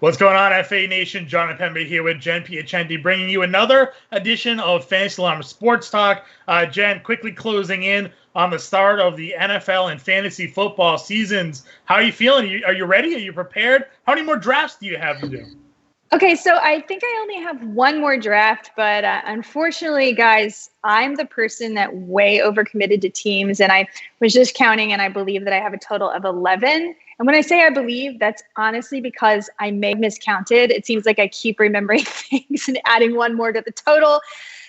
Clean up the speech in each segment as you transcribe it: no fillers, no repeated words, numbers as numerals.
What's going on, FA Nation? John Impemba here with Jen Piacenti, bringing you another edition of Fantasy Alarm Sports Talk. Jen, quickly closing in on the start of the NFL and fantasy football seasons. How are you feeling? Are you ready? Are you prepared? How many more drafts do you have to do? Okay, so I think I only have one more draft, but unfortunately, guys, I'm the person that way overcommitted to teams, and I was just counting, and I believe that I have a total of 11. And when I say I believe, that's honestly because I may have miscounted. It seems like I keep remembering things and adding one more to the total.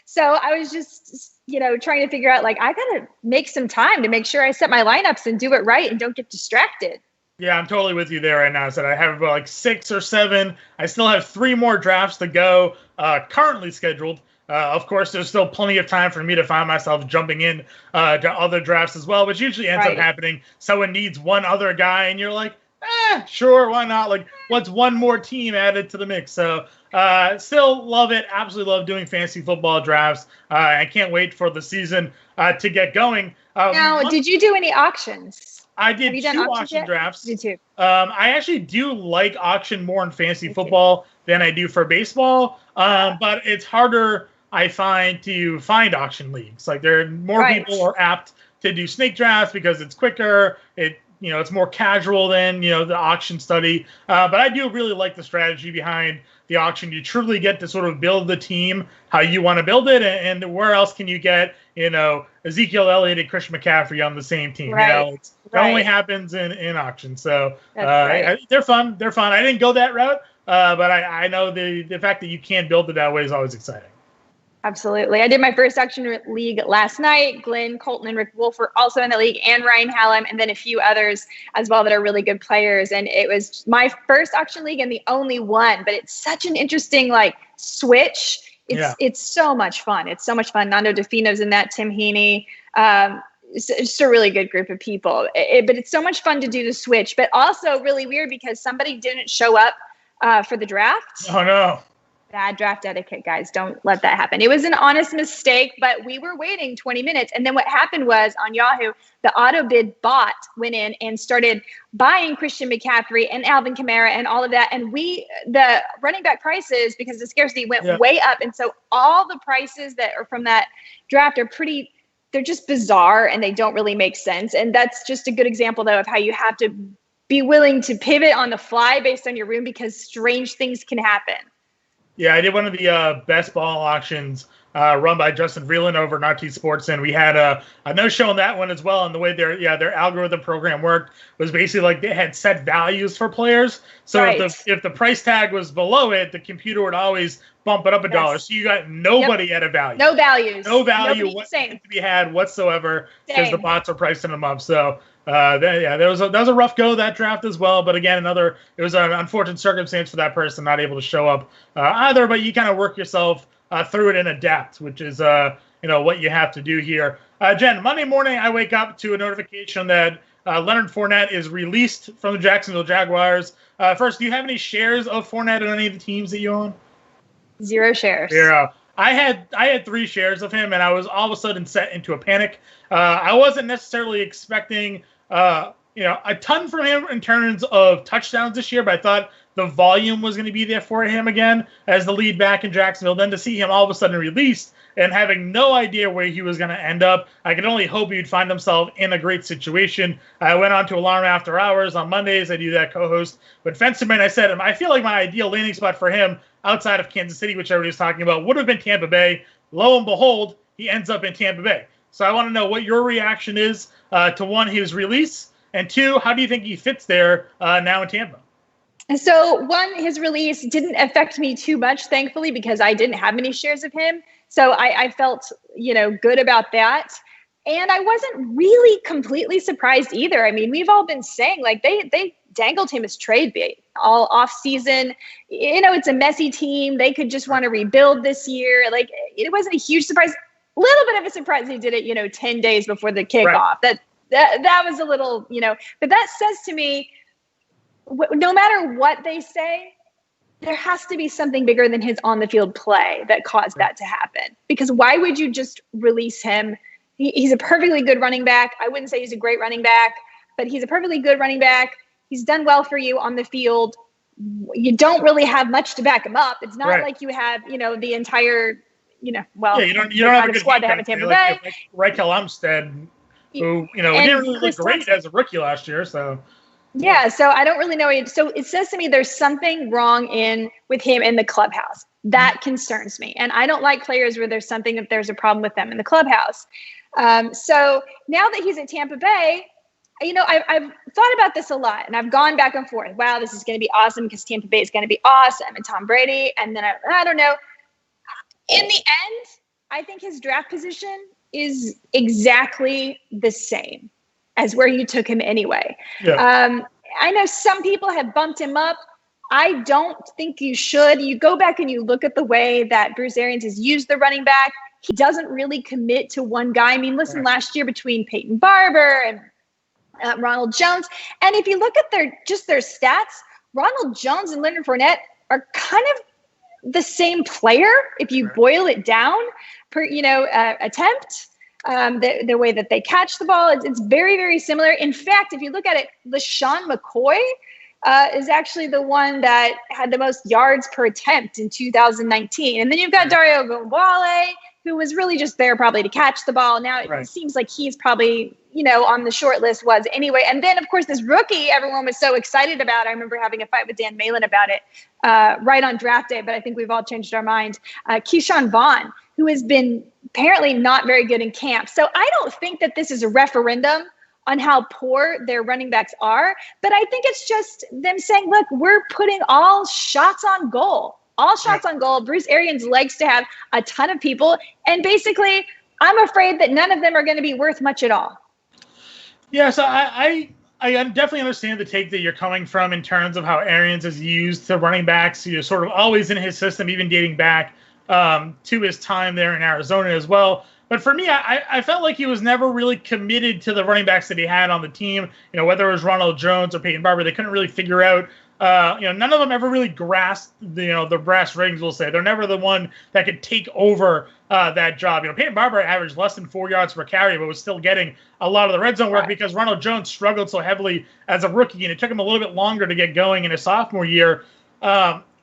So I was just, trying to figure out, I got to make some time to make sure I set my lineups and do it right and don't get distracted. Yeah, I'm totally with you there right now. So I have about 6 or 7. I still have 3 more drafts to go, currently scheduled. Of course, there's still plenty of time for me to find myself jumping in to other drafts as well, which usually ends up happening. Someone needs one other guy, and you're like, sure, why not? What's one more team added to the mix? So still love it. Absolutely love doing fantasy football drafts. I can't wait for the season to get going. Now, did you do any auctions? I did 2 auction drafts. Me too. I actually do like auction more in fantasy football than I do for baseball. But it's harder, I find, to find auction leagues. There are more people are apt to do snake drafts because it's quicker. It's more casual than, the auction study. But I do really like the strategy behind the auction. You truly get to sort of build the team how you want to build it. And where else can you get, Ezekiel Elliott and Christian McCaffrey on the same team? It only happens in auction. So they're fun. They're fun. I didn't go that route, but I know the fact that you can build it that way is always exciting. Absolutely. I did my first auction league last night. Glenn, Colton, and Rick Wolf were also in the league, and Ryan Hallam, and then a few others as well that are really good players. And it was my first auction league and the only one, but it's such an interesting switch. It's so much fun. It's so much fun. Nando DeFino's in that, Tim Heaney. It's just a really good group of people. But it's so much fun to do the switch, but also really weird because somebody didn't show up for the draft. Oh, no. Bad draft etiquette, guys. Don't let that happen. It was an honest mistake, but we were waiting 20 minutes. And then what happened was on Yahoo, the auto bid bot went in and started buying Christian McCaffrey and Alvin Kamara and all of that. And the running back prices, because the scarcity went way up. And so all the prices that are from that draft are they're just bizarre and they don't really make sense. And that's just a good example, though, of how you have to be willing to pivot on the fly based on your room because strange things can happen. Yeah, I did one of the best ball auctions run by Justin Vreeland over at RT Sports, and we had a no-show on that one as well. And the way their algorithm program worked was basically they had set values for players. So if the price tag was below it, the computer would always bump it up a dollar. So you got nobody at a value. No values. No value to be had whatsoever because the bots are pricing them up. So that was a rough go, that draft as well. But again, it was an unfortunate circumstance for that person not able to show up either. But you kind of work yourself through it and adapt, which is what you have to do here. Jen, Monday morning I wake up to a notification that Leonard Fournette is released from the Jacksonville Jaguars. First, do you have any shares of Fournette on any of the teams that you own? 0 shares. 0. I had 3 shares of him, and I was all of a sudden set into a panic. I wasn't necessarily expecting a ton from him in terms of touchdowns this year, but I thought the volume was going to be there for him again as the lead back in Jacksonville. Then to see him all of a sudden released and having no idea where he was going to end up, I could only hope he'd find himself in a great situation. I went on to Alarm After Hours on Mondays. I do that co-host with Fensterman. I said, I feel like my ideal landing spot for him outside of Kansas City, which everybody was talking about, would have been Tampa Bay. Lo and behold, he ends up in Tampa Bay. So I want to know what your reaction is to, 1, his release, and 2, how do you think he fits there now in Tampa? So 1, his release didn't affect me too much, thankfully, because I didn't have many shares of him. So I felt, good about that. And I wasn't really completely surprised either. I mean, we've all been saying they dangled him as trade bait all off season. It's a messy team. They could just want to rebuild this year. It wasn't a huge surprise. A little bit of a surprise he did it, 10 days before the kickoff. Right. That was a little, but that says to me, no matter what they say, there has to be something bigger than his on the field play that caused that to happen. Because why would you just release him? He's a perfectly good running back. I wouldn't say he's a great running back, but he's a perfectly good running back. He's done well for you on the field. you don't really have much to back him up. It's not like you have, the entire, you don't have a good squad to have in Tampa Bay. Raquel Umstead, who, didn't really look great as a rookie last year. So. Yeah, so I don't really know. So it says to me there's something wrong with him in the clubhouse. That concerns me. And I don't like players where there's a problem with them in the clubhouse. So now that he's at Tampa Bay, I've thought about this a lot, and I've gone back and forth. Wow, this is going to be awesome because Tampa Bay is going to be awesome and Tom Brady. And then I don't know. In the end, I think his draft position is exactly the same as where you took him anyway. Yeah. I know some people have bumped him up. I don't think you should. You go back and you look at the way that Bruce Arians has used the running back. He doesn't really commit to one guy. I mean, listen, last year between Peyton Barber and Ronald Jones, and if you look at their stats, Ronald Jones and Leonard Fournette are kind of the same player if you boil it down per attempt. The way that they catch the ball, it's very, very similar. In fact, if you look at it, LaShawn McCoy is actually the one that had the most yards per attempt in 2019. And then you've got Dario Gonzalez, who was really just there probably to catch the ball. Now it seems like he's probably, on the short list was anyway. And then, of course, this rookie everyone was so excited about. I remember having a fight with Dan Malin about it right on draft day, but I think we've all changed our mind. Keyshawn Vaughn, who has been apparently not very good in camp. So I don't think that this is a referendum on how poor their running backs are, but I think it's just them saying, look, we're putting all shots on goal. All shots on goal. Bruce Arians likes to have a ton of people, and basically I'm afraid that none of them are going to be worth much at all. Yeah, so I definitely understand the take that you're coming from in terms of how Arians has used the running backs. Sort of always in his system, even dating back to his time there in Arizona as well. But for me, I felt like he was never really committed to the running backs that he had on the team. Whether it was Ronald Jones or Peyton Barber, they couldn't really figure out. None of them ever really grasped the brass rings. We'll say they're never the one that could take over that job. Peyton Barber averaged less than 4 yards per carry, but was still getting a lot of the red zone work because Ronald Jones struggled so heavily as a rookie, and it took him a little bit longer to get going in his sophomore year.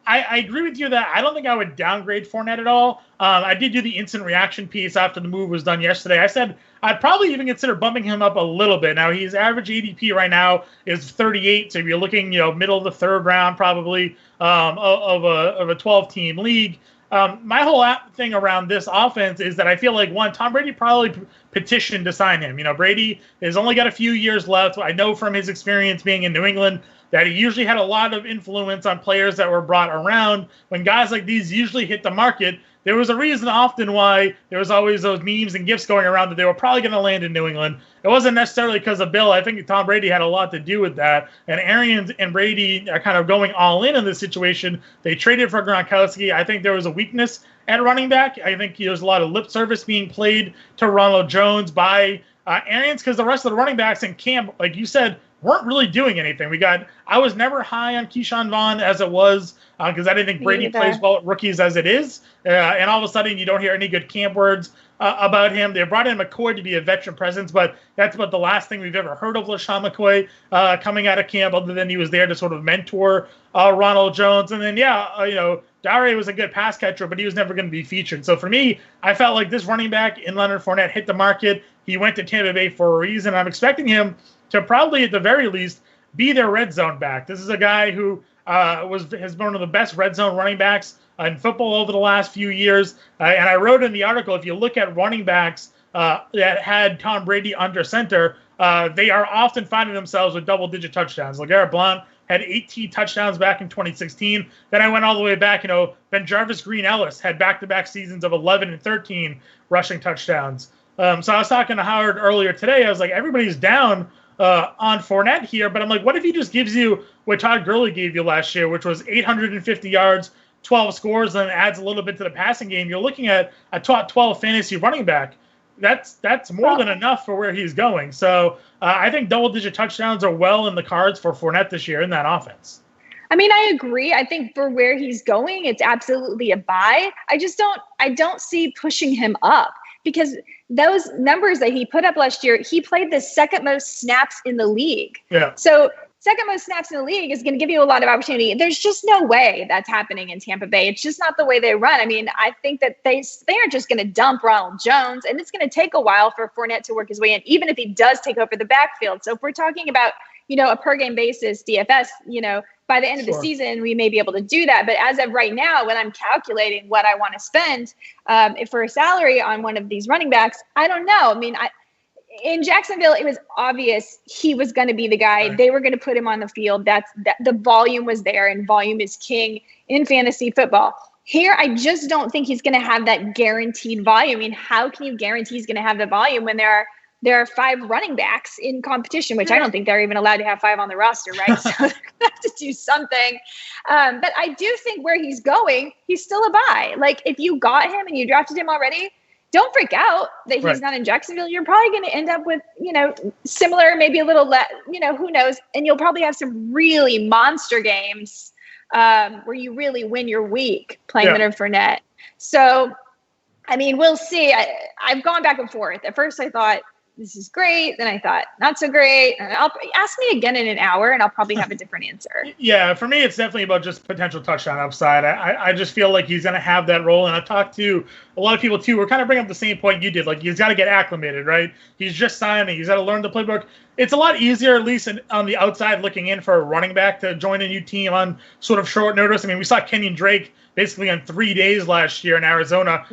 I agree with you that I don't think I would downgrade Fournette at all. I did do the instant reaction piece after the move was done yesterday. I said I'd probably even consider bumping him up a little bit. Now, his average ADP right now is 38, so if you're looking, middle of the third round probably of a 12-team league. My whole thing around this offense is that I feel like, one, Tom Brady probably petitioned to sign him. Brady has only got a few years left. I know from his experience being in New England that he usually had a lot of influence on players that were brought around. When guys like these usually hit the market, there was a reason often why there was always those memes and gifs going around that they were probably going to land in New England. It wasn't necessarily because of Bill. I think Tom Brady had a lot to do with that. And Arians and Brady are kind of going all in this situation. They traded for Gronkowski. I think there was a weakness at running back. I think there's a lot of lip service being played to Ronald Jones by Arians because the rest of the running backs in camp, like you said, weren't really doing anything. I was never high on Keyshawn Vaughn as it was because I didn't think Brady plays well with rookies as it is. And all of a sudden, you don't hear any good camp words about him. They brought in McCoy to be a veteran presence, but that's about the last thing we've ever heard of LaShawn McCoy coming out of camp, other than he was there to sort of mentor Ronald Jones. And then, Dare was a good pass catcher, but he was never going to be featured. So for me, I felt like this running back in Leonard Fournette hit the market. He went to Tampa Bay for a reason. I'm expecting him to probably, at the very least, be their red zone back. This is a guy who has been one of the best red zone running backs in football over the last few years. And I wrote in the article, if you look at running backs that had Tom Brady under center, they are often finding themselves with double-digit touchdowns. LeGarrette Blount had 18 touchdowns back in 2016. Then I went all the way back. Ben Jarvis Green Ellis had back-to-back seasons of 11 and 13 rushing touchdowns. So I was talking to Howard earlier today. I was like, everybody's down on Fournette here, but I'm like, what if he just gives you what Todd Gurley gave you last year, which was 850 yards, 12 scores, and adds a little bit to the passing game? You're looking at a top 12 fantasy running back. That's more than enough for where he's going. So I think double-digit touchdowns are well in the cards for Fournette this year in that offense. I mean, I agree. I think for where he's going, it's absolutely a buy. I don't see pushing him up, because those numbers that he put up last year, he played the second most snaps in the league. Yeah. So second most snaps in the league is going to give you a lot of opportunity. There's just no way that's happening in Tampa Bay. It's just not the way they run. I mean, I think that they aren't just going to dump Ronald Jones, and it's going to take a while for Fournette to work his way in, even if he does take over the backfield. So if we're talking about, a per game basis DFS, by the end of the season, we may be able to do that. But as of right now, when I'm calculating what I want to spend for a salary on one of these running backs, I don't know. I mean, in Jacksonville, it was obvious he was going to be the guy. Right. They were going to put him on the field. The volume was there, and volume is king in fantasy football. Here, I just don't think he's going to have that guaranteed volume. I mean, how can you guarantee he's going to have the volume when there are 5 running backs in competition, which I don't think they're even allowed to have 5 on the roster, right? So they're going to have to do something. But I do think where he's going, he's still a buy. Like, if you got him and you drafted him already, don't freak out that he's not in Jacksonville. You're probably going to end up with, similar, maybe a little less, who knows. And you'll probably have some really monster games where you really win your week playing Leonard Fournette. So, I mean, we'll see. I've gone back and forth. At first I thought, this is great. Then I thought, not so great. And I'll ask me again in an hour, and I'll probably have a different answer. Yeah, for me, it's definitely about just potential touchdown upside. I just feel like he's going to have that role. And I've talked to a lot of people, too. We're kind of bringing up the same point you did. Like, he's got to get acclimated, right? He's just signing. He's got to learn the playbook. It's a lot easier, at least on the outside, looking in for a running back to join a new team on sort of short notice. I mean, we saw Kenyon Drake basically on 3 days last year in Arizona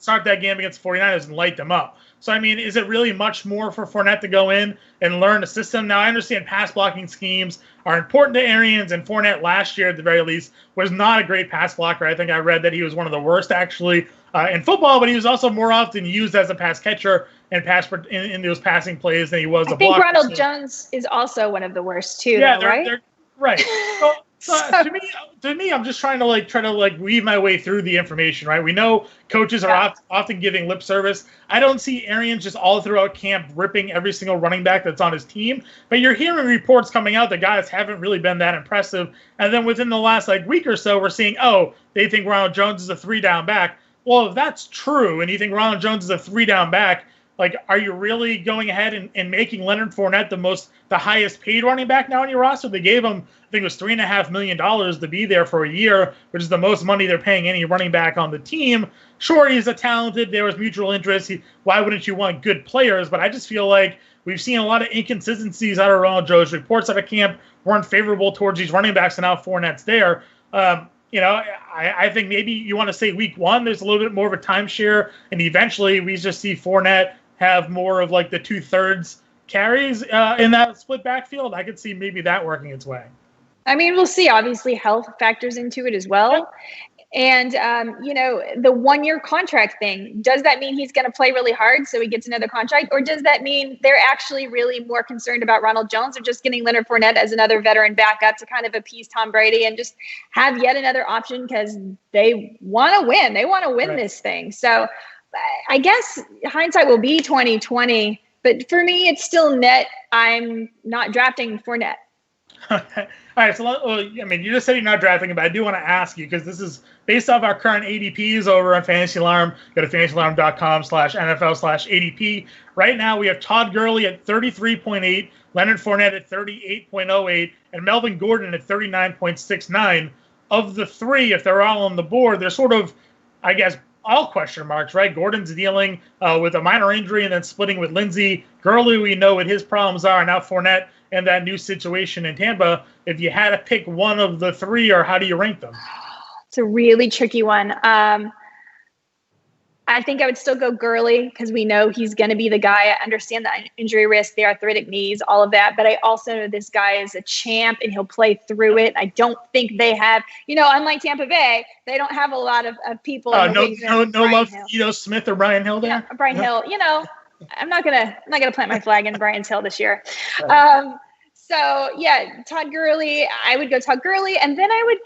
start that game against the 49ers and light them up. So, I mean, is it really much more for Fournette to go in and learn the system? Now, I understand pass blocking schemes are important to Arians, and Fournette last year, at the very least, was not a great pass blocker. I think I read that he was one of the worst, actually, in football, but he was also more often used as a pass catcher and in those passing plays than he was a blocker. I think Ronald Jones is also one of the worst, too, yeah, though, right? They're right. So to me, I'm just trying to weave my way through the information, right? We know coaches are often giving lip service. I don't see Arians just all throughout camp ripping every single running back that's on his team, but you're hearing reports coming out that guys haven't really been that impressive. And then within the last week or so, we're seeing, they think Ronald Jones is a 3-down back. Well, if that's true, and you think Ronald Jones is a 3-down back, are you really going ahead and making Leonard Fournette the highest paid running back now on your roster? They gave him, I think it was $3.5 million to be there for a year, which is the most money they're paying any running back on the team. Sure, he's a talented. There was mutual interest. Why wouldn't you want good players? But I just feel like we've seen a lot of inconsistencies out of Ronald Jones. Reports out of camp weren't favorable towards these running backs, and now Fournette's there. I think maybe you want to say week 1, there's a little bit more of a timeshare, and eventually we just see Fournette have more of the 2/3 carries in that split backfield. I could see maybe that working its way. I mean, we'll see. Obviously, health factors into it as well. And, the 1-year contract thing, does that mean he's going to play really hard so he gets another contract? Or does that mean they're actually really more concerned about Ronald Jones or just getting Leonard Fournette as another veteran backup to kind of appease Tom Brady and just have yet another option because they want to win. They want to win this thing. So I guess hindsight will be 2020, but for me, it's still net. I'm not drafting Fournette. Okay. All right. So, you just said you're not drafting him, but I do want to ask you, because this is based off our current ADPs over on Fantasy Alarm. Go to fantasyalarm.com/NFL/ADP. Right now, we have Todd Gurley at 33.8, Leonard Fournette at 38.08, and Melvin Gordon at 39.69. Of the three, if they're all on the board, they're sort of, I guess, all question marks, right? Gordon's dealing with a minor injury and then splitting with Lindsey. Gurley, we know what his problems are. Now Fournette and that new situation in Tampa. If you had to pick one of the three, or how do you rank them? It's a really tricky one. I think I would still go Gurley because we know he's going to be the guy. I understand the injury risk, the arthritic knees, all of that. But I also know this guy is a champ and he'll play through it. I don't think they have, unlike Tampa Bay, they don't have a lot of people. No love, Smith or Brian Hill there. Yeah, Brian Hill. I'm not gonna plant my flag in Brian's Hill this year. So yeah, Todd Gurley. I would go Todd Gurley, and then I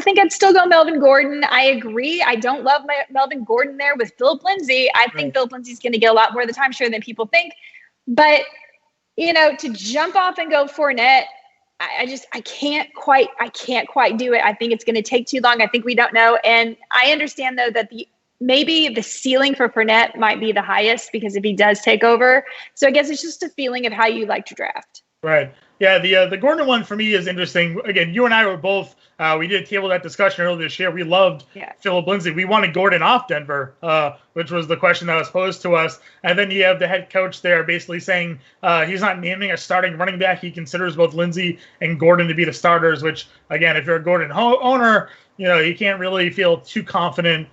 think I'd still go Melvin Gordon. I agree. I don't love Melvin Gordon there with Philip Lindsay. I think Philip Lindsay's going to get a lot more of the timeshare than people think. But to jump off and go Fournette, I can't quite do it. I think it's going to take too long. I think we don't know, and I understand though that the maybe the ceiling for Fournette might be the highest because if he does take over. So I guess it's just a feeling of how you like to draft. Right. Yeah, the Gordon one for me is interesting. Again, you and I were both, we did table that discussion earlier this year. We loved Philip Lindsay. We wanted Gordon off Denver, which was the question that was posed to us. And then you have the head coach there basically saying he's not naming a starting running back. He considers both Lindsay and Gordon to be the starters, which, again, if you're a Gordon owner, you can't really feel too confident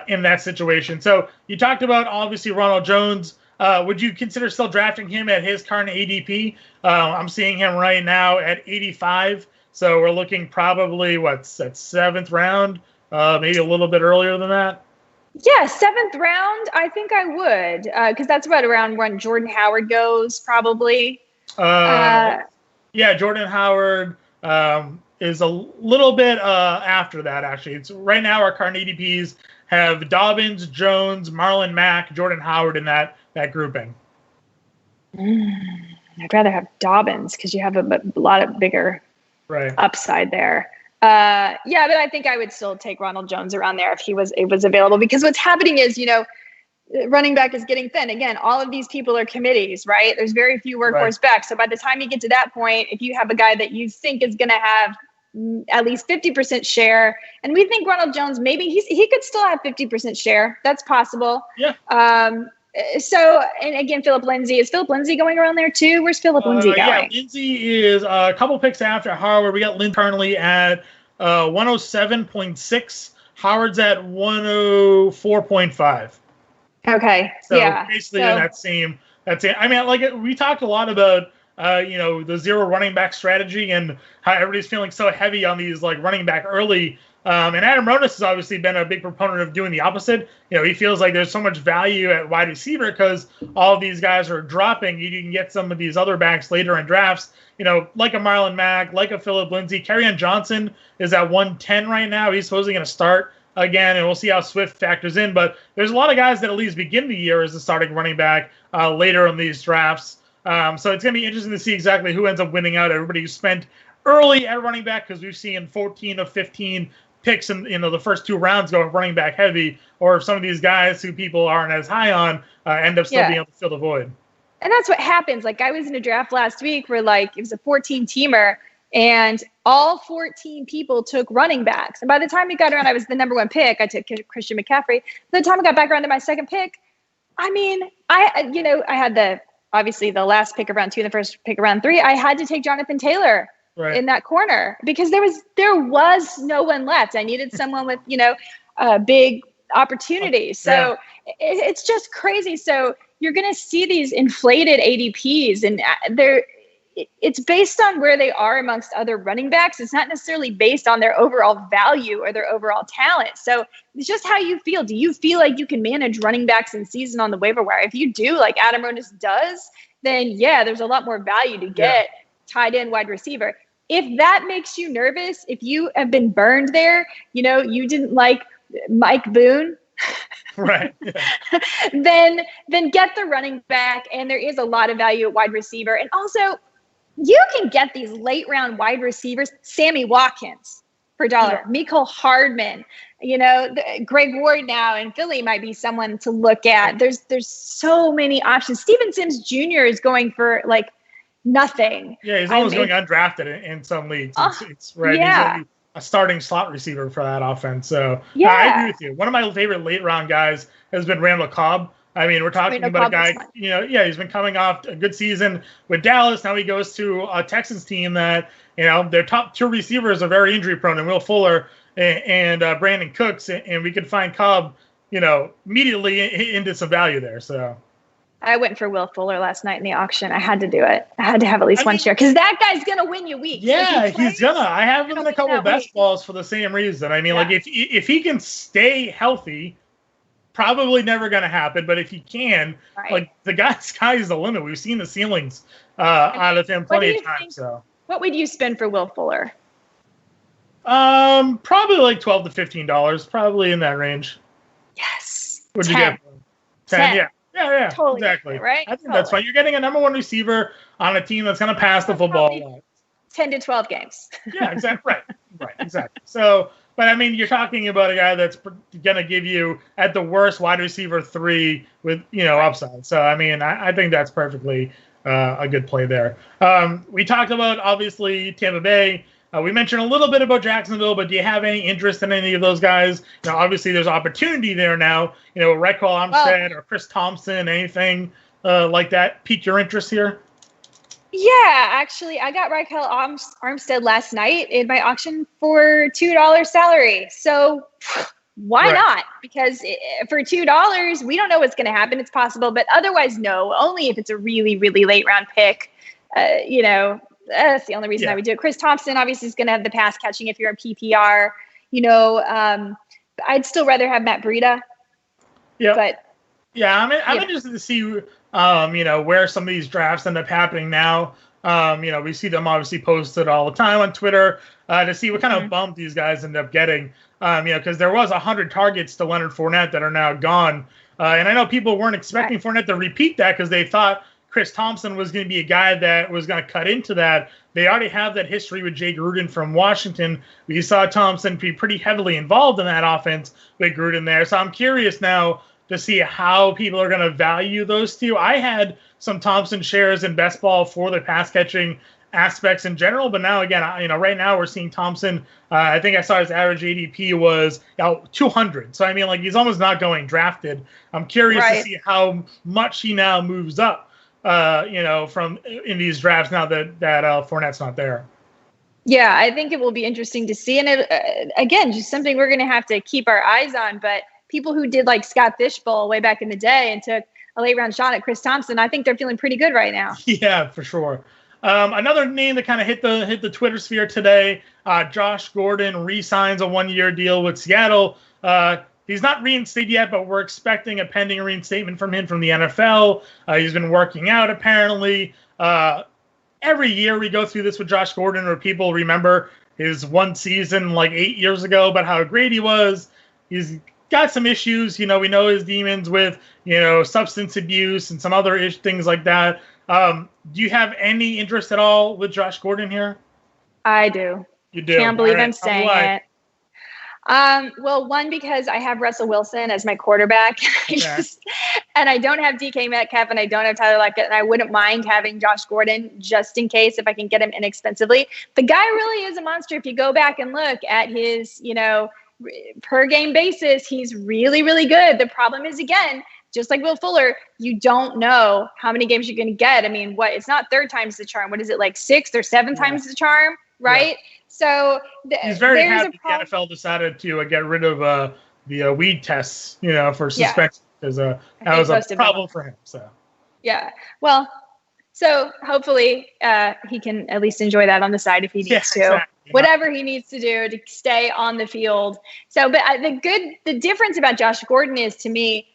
in that situation. So you talked about, obviously, Ronald Jones. Would you consider still drafting him at his current ADP? I'm seeing him right now at 85. So we're looking probably, that seventh round, maybe a little bit earlier than that? Yeah, seventh round, I think I would, because that's about around when Jordan Howard goes, probably. Yeah, Jordan Howard is a little bit after that, actually. It's right now our current ADPs have Dobbins, Jones, Marlon Mack, Jordan Howard in that grouping. I'd rather have Dobbins because you have a lot of bigger upside there. But I think I would still take Ronald Jones around there if it was available, because what's happening is, running back is getting thin. Again, all of these people are committees, right? There's very few workhorse backs. So by the time you get to that point, if you have a guy that you think is going to have at least 50% share, and we think Ronald Jones, maybe he could still have 50% share. That's possible. Yeah. So, and again, Philip Lindsay. Is Philip Lindsay going around there too? Where's Philip Lindsay going? Yeah, Lindsay is a couple picks after Howard. We got Lindsay currently at 107.6. Howard's at 104.5. Okay. So basically in that same. I mean, like we talked a lot about the zero running back strategy and how everybody's feeling so heavy on these like running back early. And Adam Ronis has obviously been a big proponent of doing the opposite. He feels like there's so much value at wide receiver because all of these guys are dropping. You can get some of these other backs later in drafts, like a Marlon Mack, like a Philip Lindsay. Kerryon Johnson is at 110 right now. He's supposedly going to start again, and we'll see how Swift factors in. But there's a lot of guys that at least begin the year as a starting running back later in these drafts. So it's going to be interesting to see exactly who ends up winning out. Everybody who spent early at running back, because we've seen 14 of 15 picks in the first two rounds going running back heavy, or if some of these guys who people aren't as high on end up still being able to fill the void. And that's what happens. Like I was in a draft last week where it was a 14-teamer and all 14 people took running backs. And by the time it got around, I was the number one pick. I took Christian McCaffrey. By the time I got back around to my second pick, I mean, I had obviously the last pick of round 2 and the first pick of round 3. I had to take Jonathan Taylor in that corner because there was no one left. I needed someone with, big opportunities. So it's just crazy. So you're going to see these inflated ADPs, and it's based on where they are amongst other running backs. It's not necessarily based on their overall value or their overall talent. So it's just how you feel. Do you feel like you can manage running backs in season on the waiver wire? If you do, like Adam Ronis does, then there's a lot more value to get tied in wide receiver. If that makes you nervous, if you have been burned there, you didn't like Mike Boone, right? then get the running back, and there is a lot of value at wide receiver. And also, you can get these late round wide receivers, Sammy Watkins per dollar, Mecole Hardman, Greg Ward now in Philly might be someone to look at. There's so many options. Steven Sims Jr. is going for like nothing. Yeah, he's almost going undrafted in some leagues. It's right. Yeah. He's a starting slot receiver for that offense. So I agree with you. One of my favorite late round guys has been Randall Cobb. I mean, we're talking about a guy, he's been coming off a good season with Dallas. Now he goes to a Texans team that, their top 2 receivers are very injury prone, and Will Fuller and Brandon Cooks, and we could find Cobb, immediately into some value there. So I went for Will Fuller last night in the auction. I had to do it. I had to have at least one share because that guy's going to win you weeks. Yeah, he's going to. I have him in a couple of best balls for the same reason. I mean, like if he can stay healthy, probably never going to happen. But if he can, like the sky's the limit. We've seen the ceilings out of him plenty of times. So what would you spend for Will Fuller? Probably like $12 to $15, probably in that range. Yes. What'd you get? 10. Yeah. Yeah, totally exactly. Right? I think that's fine. You're getting a number 1 receiver on a team that's going to pass the football. 10 to 12 games. Yeah, exactly. Right, exactly. So But I mean, you're talking about a guy that's going to give you, at the worst, wide receiver 3 with, upside. So, I mean, I think that's perfectly a good play there. We talked about, obviously, Tampa Bay. We mentioned a little bit about Jacksonville, but do you have any interest in any of those guys? Obviously, there's Opportunity there now. Redcall Armstead or Chris Thompson, anything like that pique your interest here? Yeah, actually, I got Raquel Armstead last night in my auction for $2 salary. So why not? Because for $2, we don't know what's going to happen. It's possible, but otherwise, no. Only if it's a really, really late round pick. That's the only reason I would do it. Chris Thompson obviously is going to have the pass catching if you're in PPR. I'd still rather have Matt Breida. Yeah. But I'm interested to see where some of these drafts end up happening now. We see them obviously posted all the time on Twitter to see what kind of bump these guys end up getting. Because there was 100 targets to Leonard Fournette that are now gone. And I know people weren't expecting Fournette to repeat that because they thought Chris Thompson was going to be a guy that was going to cut into that. They already have that history with Jay Gruden from Washington. We saw Thompson be pretty heavily involved in that offense with Gruden there. So I'm curious now to see how people are going to value those two. I had some Thompson shares in best ball for the pass catching aspects in general, but now again, right now we're seeing Thompson. I think I saw his average ADP was 200. So I mean, like, he's almost not going drafted. I'm curious to see how much he now moves up. From in these drafts now that Fournette's not there. Yeah, I think it will be interesting to see. And it, again, just something we're going to have to keep our eyes on. But people who did like Scott Fishbowl way back in the day and took a late round shot at Chris Thompson, I think they're feeling pretty good right now. Yeah, for sure. Another name that kind of hit the Twitter sphere today, Josh Gordon re-signs a 1-year deal with Seattle. He's not reinstated yet, but we're expecting a pending reinstatement from him from the NFL. He's been working out, apparently. Every year we go through this with Josh Gordon, where people remember his one season like 8 years ago about how great he was. He's got some issues. We know his demons with, substance abuse and some other things like that. Do you have any interest at all with Josh Gordon here? I do. You do? Can't believe I'm saying it. Well, one, because I have Russell Wilson as my quarterback, and I don't have DK Metcalf, and I don't have Tyler Lockett, and I wouldn't mind having Josh Gordon just in case if I can get him inexpensively. The guy really is a monster. If you go back and look at his, per game basis, he's really, really good. The problem is, again, just like Will Fuller, you don't know how many games you're going to get. I mean, it's not 3rd times the charm. What is it, like 6th or 7th times the charm, right? Yeah. So he's very happy the NFL decided to get rid of the weed tests, for suspension, because that was a problem for him. So well, so hopefully he can at least enjoy that on the side if he needs to. Exactly. Whatever he needs to do to stay on the field. So, but the difference about Josh Gordon is, to me,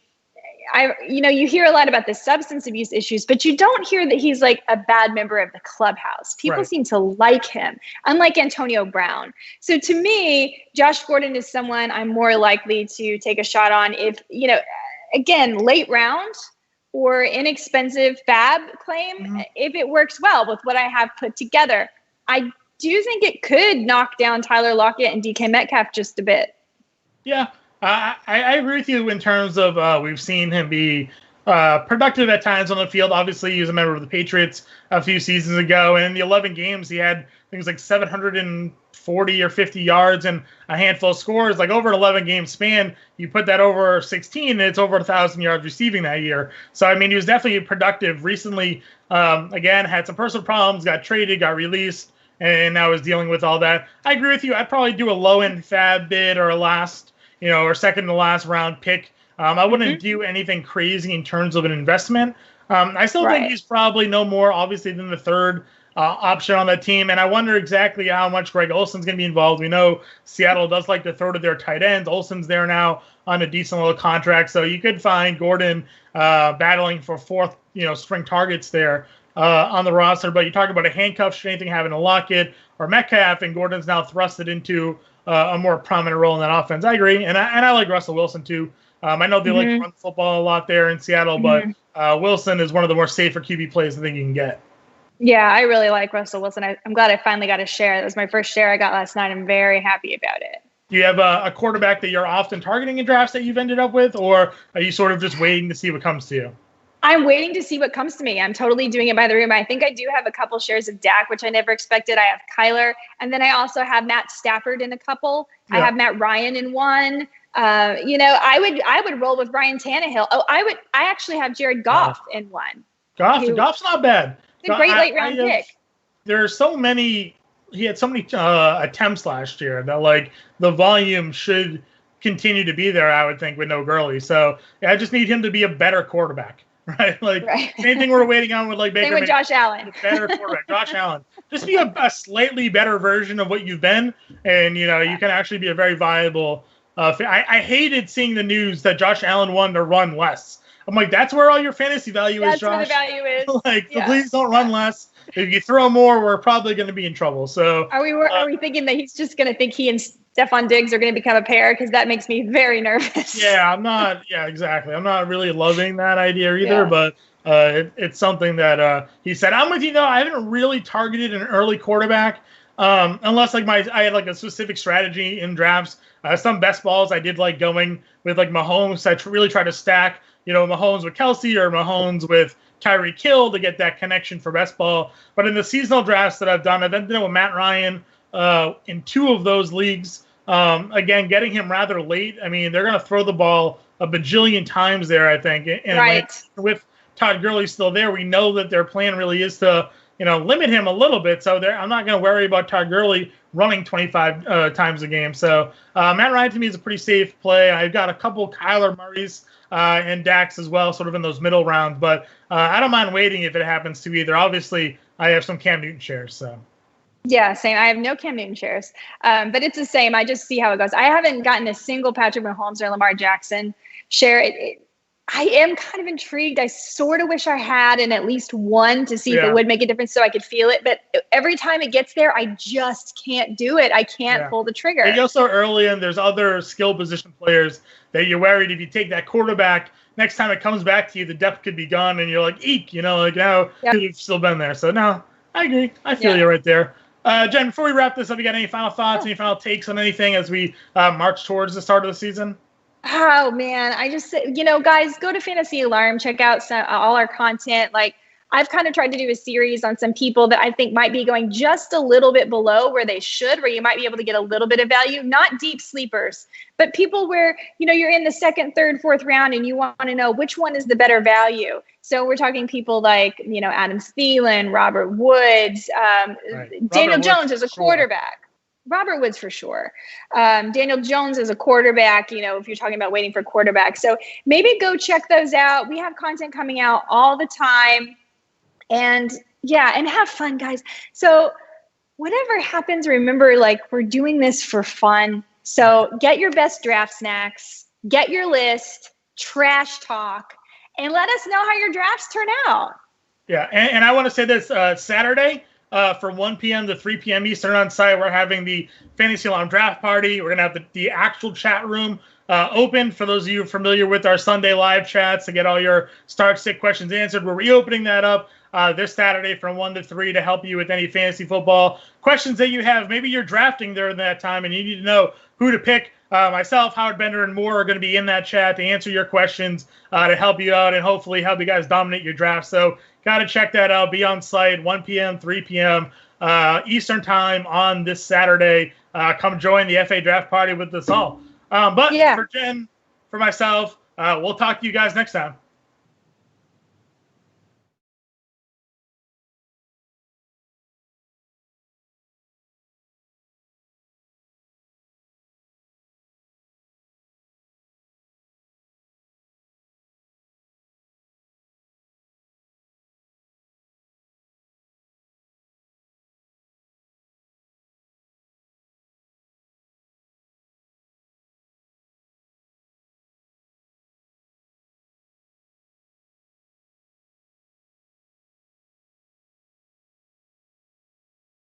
you hear a lot about the substance abuse issues, but you don't hear that he's like a bad member of the clubhouse. People seem to like him, unlike Antonio Brown. So to me, Josh Gordon is someone I'm more likely to take a shot on if, again, late round or inexpensive fab claim, if it works well with what I have put together. I do think it could knock down Tyler Lockett and DK Metcalf just a bit. Yeah. I agree with you in terms of we've seen him be productive at times on the field. Obviously, he was a member of the Patriots a few seasons ago, and in the 11 games, he had things like 740 or 50 yards and a handful of scores. Like, over an 11-game span, you put that over 16, and it's over 1,000 yards receiving that year. So, I mean, he was definitely productive. Recently, again, had some personal problems, got traded, got released, and now is dealing with all that. I agree with you. I'd probably do a low-end fab bid or a last, or second to last round pick. I wouldn't do anything crazy in terms of an investment. I still think he's probably no more, obviously, than the 3rd option on that team. And I wonder exactly how much Greg Olson's going to be involved. We know Seattle does like to throw to their tight ends. Olson's there now on a decent little contract. So you could find Gordon battling for 4th, string targets there on the roster. But you talk about a handcuff, should anything happen to Lockett or Metcalf, and Gordon's now thrusted into a more prominent role in that offense. I agree, and I like Russell Wilson too. I know they like to run the football a lot there in Seattle, but Wilson is one of the more safer QB plays I think you can get. Yeah, I really like Russell Wilson. I'm glad I finally got a share. That was my first share I got last night. I'm very happy about it. Do you have a quarterback that you're often targeting in drafts that you've ended up with, or are you sort of just waiting to see what comes to you? I'm waiting to see what comes to me. I'm totally doing it by the room. I think I do have a couple shares of Dak, which I never expected. I have Kyler, and then I also have Matt Stafford in a couple. Yeah. I have Matt Ryan in one. I would roll with Ryan Tannehill. I actually have Jared Goff in one. Goff's not bad. A great late round pick. There are so many. He had so many attempts last year that like the volume should continue to be there. I would think with no Gurley. So I just need him to be a better quarterback. Right, like same thing we're waiting on with like Baker. Same with Josh Allen. Better quarterback, Josh Allen. Just be a slightly better version of what you've been, and you can actually be a very viable. I hated seeing the news that Josh Allen wanted to run less. I'm like, that's where all your fantasy value is, Josh. That's where the value is. So please don't run less. If you throw more, we're probably going to be in trouble. So are we thinking that he's just going to think he and Stephon Diggs are going to become a pair? Because that makes me very nervous. Yeah, I'm not. Yeah, exactly. I'm not really loving that idea either. Yeah. But it's something that he said. I'm with you though. I haven't really targeted an early quarterback unless like I had like a specific strategy in drafts. Some best balls I did like going with like Mahomes. I really try to stack Mahomes with Kelsey or Mahomes with Tyreek Hill to get that connection for best ball. But in the seasonal drafts that I've done, I've ended up with Matt Ryan in 2 of those leagues. Again, getting him rather late. I mean, they're going to throw the ball a bajillion times there, I think. And right. With Todd Gurley still there, we know that their plan really is to, limit him a little bit. So I'm not going to worry about Todd Gurley running 25 times a game. So Matt Ryan to me is a pretty safe play. I've got a couple Kyler Murrays and Dax as well, sort of in those middle rounds. But I don't mind waiting if it happens to either. Obviously, I have some Cam Newton shares, so. Yeah, same. I have no Cam Newton shares, but it's the same. I just see how it goes. I haven't gotten a single Patrick Mahomes or Lamar Jackson share. I am kind of intrigued. I sort of wish I had in at least one to see if it would make a difference so I could feel it. But every time it gets there, I just can't do it. I can't pull the trigger. You go so early, and there's other skill position players that you're worried if you take that quarterback, next time it comes back to you, the depth could be gone, and you're like, eek, now could have still been there. So, no, I agree. I feel you right there. Jen, before we wrap this up, you got any final thoughts, any final takes on anything as we march towards the start of the season? Oh, man. I just, guys, go to Fantasy Alarm, check out all our content. Like, I've kind of tried to do a series on some people that I think might be going just a little bit below where they should, where you might be able to get a little bit of value, not deep sleepers, but people where, you're in the 2nd, 3rd, 4th round and you want to know which one is the better value. So we're talking people like, Adam Thielen, Robert Woods, Daniel Jones as a quarterback. Robert Woods for sure. Daniel Jones as a quarterback, if you're talking about waiting for quarterback. So maybe go check those out. We have content coming out all the time. And have fun, guys. So whatever happens, remember, we're doing this for fun. So get your best draft snacks, get your list, trash talk, and let us know how your drafts turn out. Yeah, and I want to say this, Saturday, from 1 p.m. to 3 p.m. Eastern on site, we're having the Fantasy Alarm Draft Party. We're going to have the actual chat room open for those of you familiar with our Sunday live chats to get all your start-sit questions answered. We're reopening that up this Saturday from 1 to 3 to help you with any fantasy football questions that you have. Maybe you're drafting during that time and you need to know who to pick. Myself, Howard Bender, and more are going to be in that chat to answer your questions, to help you out and hopefully help you guys dominate your draft. So got to check that out. Be on site 1 p.m., 3 p.m. Eastern time on this Saturday. Come join the FA Draft Party with us all. For Jen, for myself, we'll talk to you guys next time.